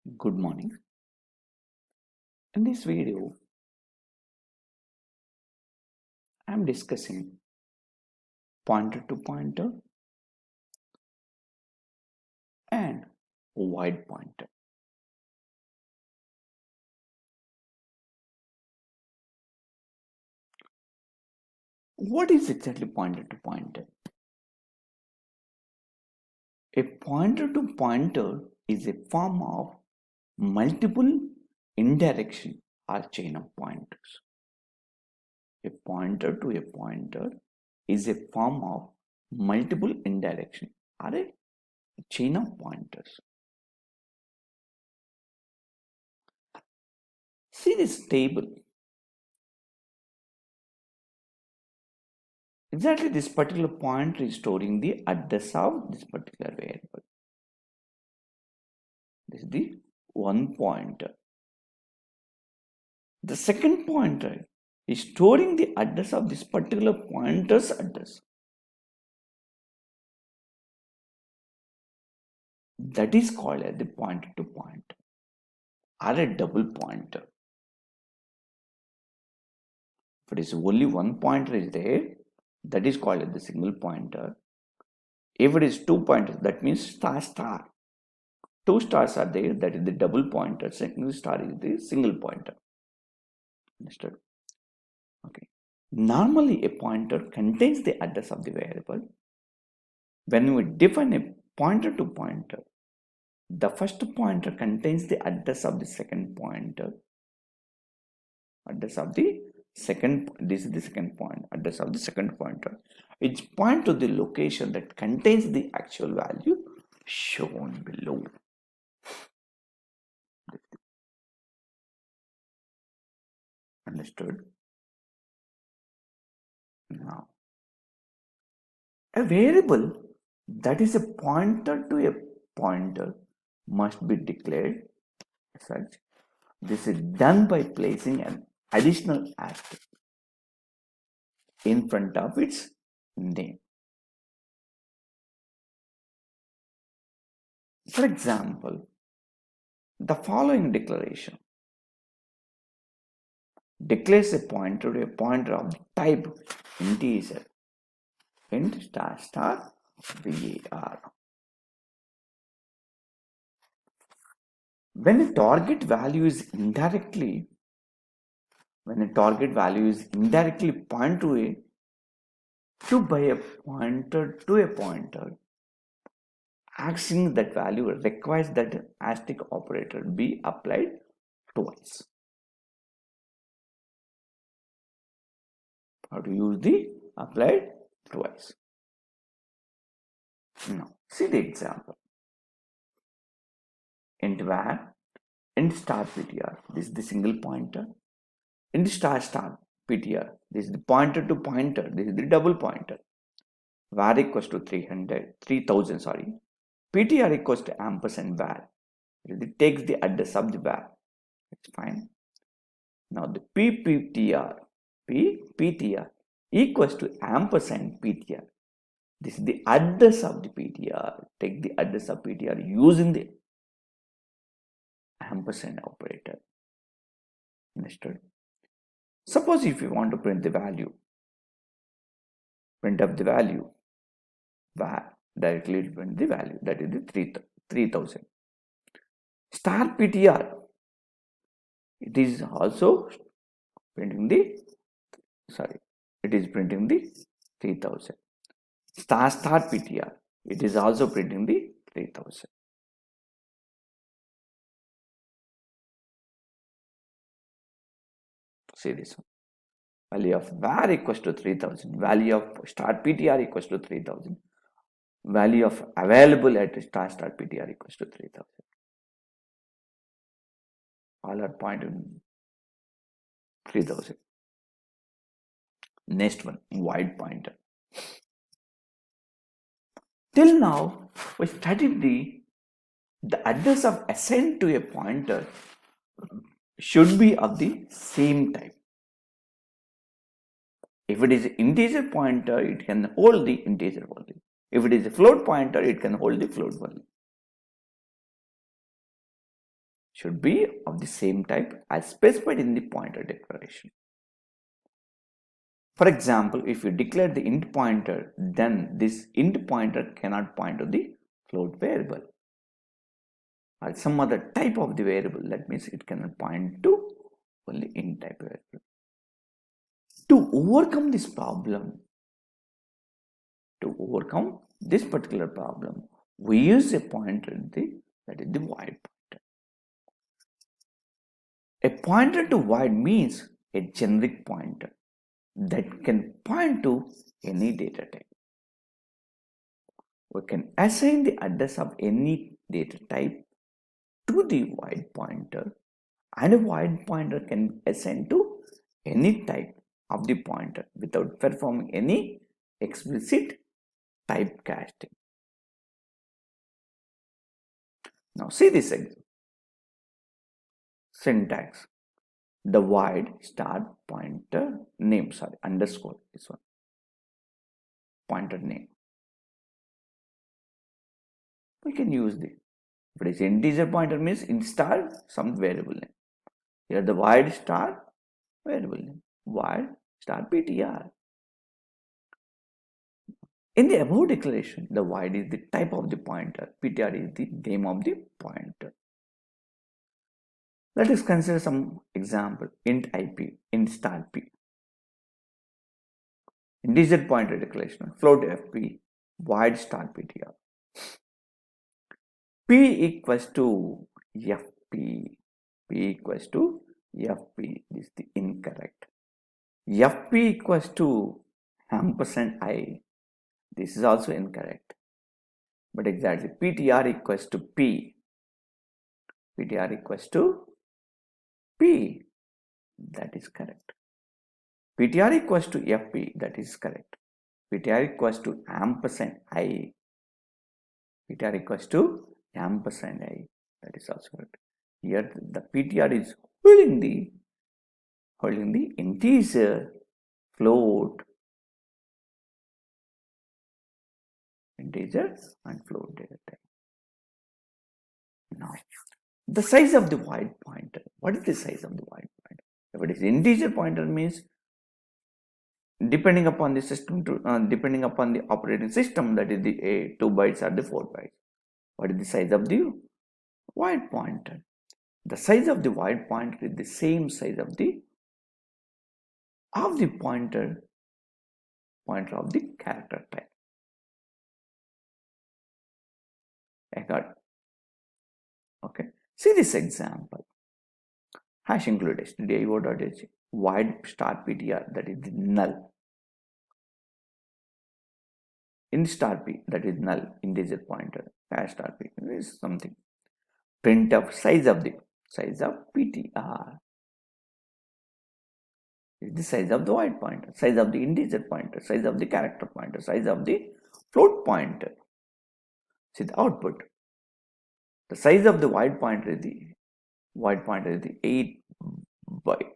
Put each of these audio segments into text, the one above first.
Good morning. In this video, I am discussing pointer to pointer and wide pointer. What is exactly pointer to pointer? A pointer to pointer is a form of multiple indirection or chain of pointers. A pointer to a pointer is a form of multiple indirection or a chain of pointers. See this table. Exactly this particular pointer is storing the address of this particular variable. This is the one pointer. The second pointer is storing the address of this particular pointer's address. That is called as the pointer to pointer or a double pointer. If it is only one pointer is there, that is called as the single pointer. If it is two pointers, that means star star. Two stars are there, that is the double pointer. Single star is the single pointer. Understood? Okay. Normally, a pointer contains the address of the variable. When we define a pointer to pointer, the first pointer contains the address of the second pointer. Address of the second, this is the second point, address of the second pointer. It points to the location that contains the actual value shown below. Understood? Now, a variable that is a pointer to a pointer must be declared as such. This is done by placing an additional asterisk in front of its name. For example, the following declaration declares a pointer to a pointer of the type integer int star star var. When a target value is indirectly point to by a pointer to a pointer, accessing that value requires that asterisk operator be applied twice. How to use the applied twice? Now, see the example. Int var, int star ptr, this is the single pointer. Int star star ptr, this is the pointer to pointer, this is the double pointer. Var equals to 3000, sorry. Ptr equals to ampersand var. It takes the address of the var. It's fine. Now the pptr equals to ampersand ptr. This is the address of the ptr. Take the address of ptr using the ampersand operator. Understood? Suppose if you want to print the value, print up the value, var directly print the value, that is the 3000. Star ptr, it is also printing the, it is printing the 3000. Star ptr, it is also printing the 3000. See this one. Value of var equals to 3000. Value of star ptr equals to 3000. Value of available at star ptr equals to 3000. All are pointing 3000. Next one, wide pointer. Till now, we studied the address of assigned to a pointer should be of the same type. If it is an integer pointer, it can hold the integer value. If it is a float pointer, it can hold the float value. should be of the same type as specified in the pointer declaration. For example, if you declare the int pointer, then this int pointer cannot point to the float variable or some other type of the variable. That means it cannot point to only int type variable. To overcome this problem, we use a pointer that is the void pointer. A pointer to void means a generic pointer that can point to any data type. We can assign the address of any data type to the void pointer, and a void pointer can be assigned to any type of the pointer without performing any explicit typecasting. Now see this syntax. The void start pointer name, underscore, this one, pointer name. We can use the, if it is integer pointer means int star some variable name. Here the void star variable name, void star ptr. In the above declaration, the void is the type of the pointer, ptr is the name of the pointer. Let us consider some example. Int ip, int star p. Integer pointer declaration, float fp, void star ptr. P equals to fp. P equals to fp. This is the incorrect. Fp equals to ampersand I. This is also incorrect. But exactly ptr equals to p. Ptr equals to p. That is correct. Ptr equals to fp. That is correct. Ptr equals to ampersand I. Ptr equals to ampersand I. That is also correct. Here the ptr is holding the integer, float, integer and float data type. Now, the size of the void pointer. What is the size of the void pointer? If it is integer pointer means depending upon the system depending upon the operating system, that is the 2 bytes or the 4 bytes. What is the size of the void pointer? The size of the void pointer is the same size of the pointer of the character type. I got. Okay. See this example. Hash include stdio.h void star ptr, that is the null. Int star p, that is null, integer pointer. Hash star p is something. Print of size of ptr. Is the size of the void pointer, size of the integer pointer, size of the character pointer, size of the float pointer. See the output. The size of the void pointer is the 8 byte.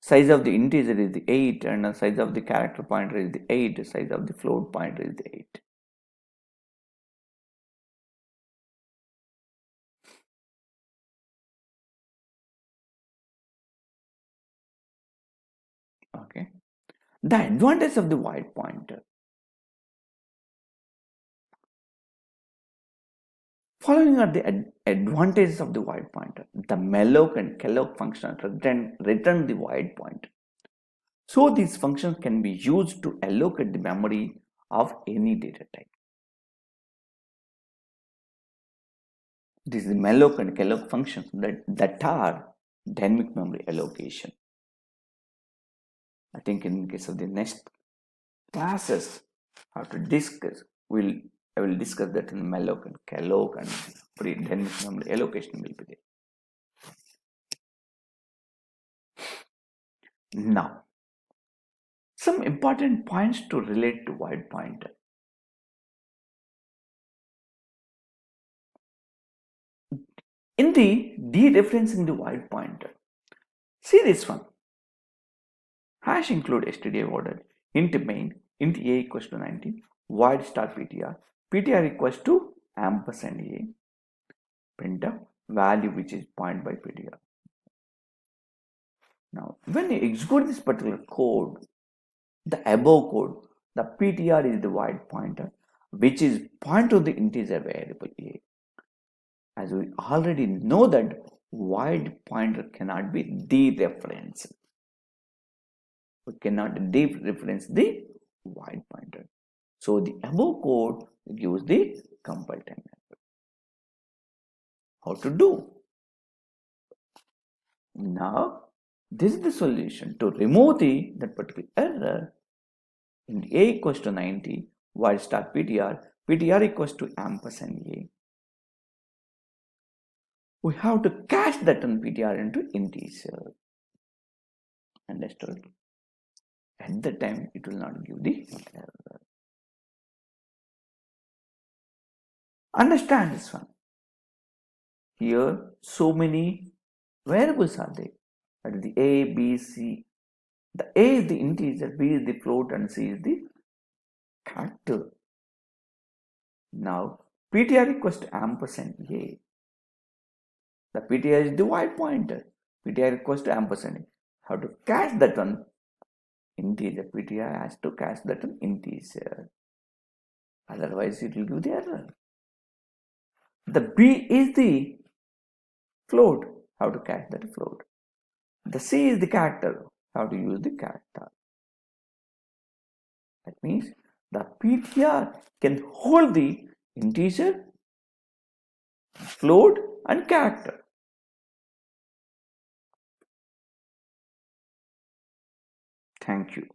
Size of the integer is the 8, and the size of the character pointer is the 8. The size of the float pointer is the 8. Okay. The advantage of the void pointer. Following are the advantages of the void pointer. The malloc and calloc function return the void pointer. So these functions can be used to allocate the memory of any data type. This is the malloc and calloc functions that are dynamic memory allocation. I think in case of the next classes, how to discuss, I will discuss that in malloc and calloc, and dynamic memory allocation will be there. Now, some important points to relate to void pointer. In the dereferencing the void pointer, see this one. Hash include stdio order int main int a equals to 19 void star ptr. Ptr equals to ampersand a, print a value which is point by ptr. Now when you execute this particular code, the above code, the ptr is the void pointer which is point to the integer variable a. As we already know that void pointer cannot be dereferenced. We cannot dereference the void pointer. So the above code gives the compile time error. How to do? Now this is the solution to remove that particular error. In a equals to 90, void star ptr equals to ampersand a. We have to cast that on ptr into integer. Understood? At the time it will not give the error. Understand this one. Here so many variables are there. That is the a, b, c. The a is the integer, b is the float, and c is the character. Now ptr equals to ampersand a. The ptr is the void pointer. Ptr equals to ampersand a. How to cast that one integer? Ptr has to cast that one integer. Otherwise it will give the error. The b is the float. How to cast that float? The c is the character. How to use the character? That means the ptr can hold the integer, float, and character. Thank you.